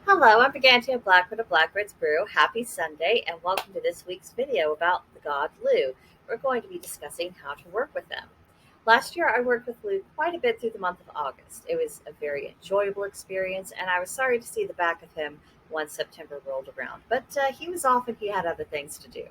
Hello, I'm BrigantiaBlackbird of Blackbird's Brew. Happy Sunday, and welcome to this week's video about the god Lugh. We're going to be discussing how to work with them. Last year, I worked with Lugh quite a bit through the month of August. It was a very enjoyable experience, and I was sorry to see the back of him once September rolled around. But he was off and he had other things to do.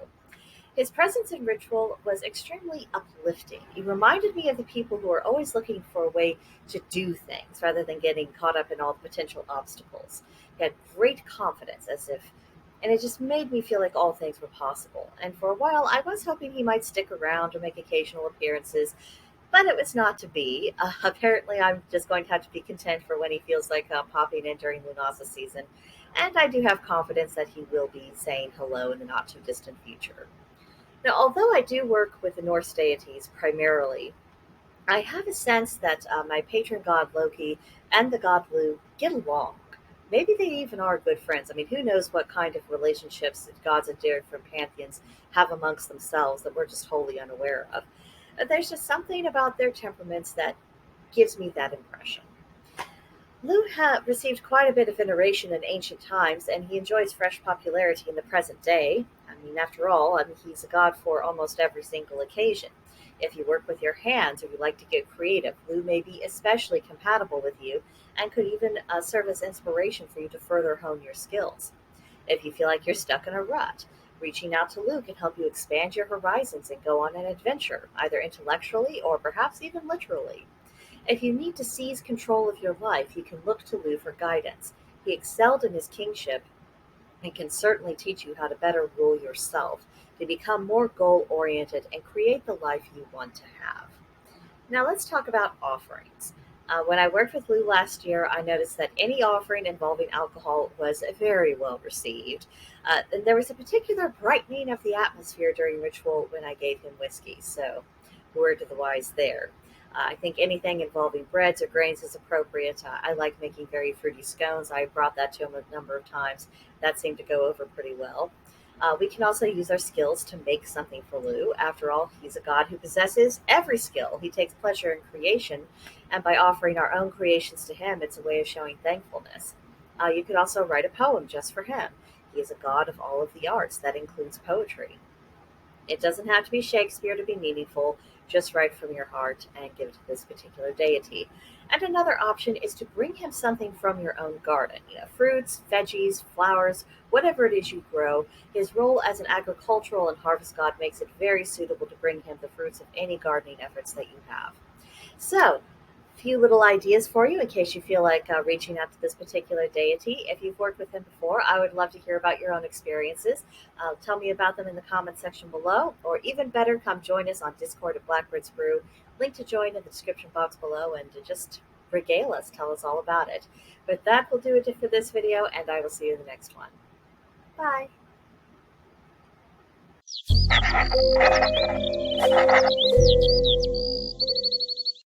His presence in ritual was extremely uplifting. He reminded me of the people who are always looking for a way to do things rather than getting caught up in all the potential obstacles. He had great confidence, and it just made me feel like all things were possible. And for a while, I was hoping he might stick around or make occasional appearances, but it was not to be. Apparently, I'm just going to have to be content for when he feels like popping in during Lunasa season, and I do have confidence that he will be saying hello in the not too distant future. Now, although I do work with the Norse deities primarily, I have a sense that my patron god Loki and the god Lugh get along. Maybe they even are good friends. I mean, who knows what kind of relationships gods of different pantheons have amongst themselves that we're just wholly unaware of. There's just something about their temperaments that gives me that impression. Lugh received quite a bit of veneration in ancient times, and he enjoys fresh popularity in the present day. After all, he's a god for almost every single occasion. If you work with your hands or you like to get creative, Lugh may be especially compatible with you and could even serve as inspiration for you to further hone your skills. If you feel like you're stuck in a rut, reaching out to Lugh can help you expand your horizons and go on an adventure, either intellectually or perhaps even literally. If you need to seize control of your life, you can look to Lugh for guidance. He excelled in his kingship and can certainly teach you how to better rule yourself, to become more goal-oriented and create the life you want to have. Now let's talk about offerings. When I worked with Lugh last year, I noticed that any offering involving alcohol was very well received. And there was a particular brightening of the atmosphere during ritual when I gave him whiskey, so word to the wise there. I think anything involving breads or grains is appropriate. I like making very fruity scones. I brought that to him a number of times. That seemed to go over pretty well. We can also use our skills to make something for Lugh. After all, he's a god who possesses every skill. He takes pleasure in creation, and by offering our own creations to him, it's a way of showing thankfulness. You could also write a poem just for him. He is a god of all of the arts. That includes poetry. It doesn't have to be Shakespeare to be meaningful. Just write from your heart and give it to this particular deity. And another option is to bring him something from your own garden. Fruits, veggies, flowers, whatever it is you grow. His role as an agricultural and harvest god makes it very suitable to bring him the fruits of any gardening efforts that you have. So, a few little ideas for you in case you feel like reaching out to this particular deity. If you've worked with him before, I would love to hear about your own experiences. Tell me about them in the comment section below, or even better, come join us on Discord at Blackbird's Brew. Link to join in the description box below, and just regale us, tell us all about it. But that will do it for this video, and I will see you in the next one. Bye.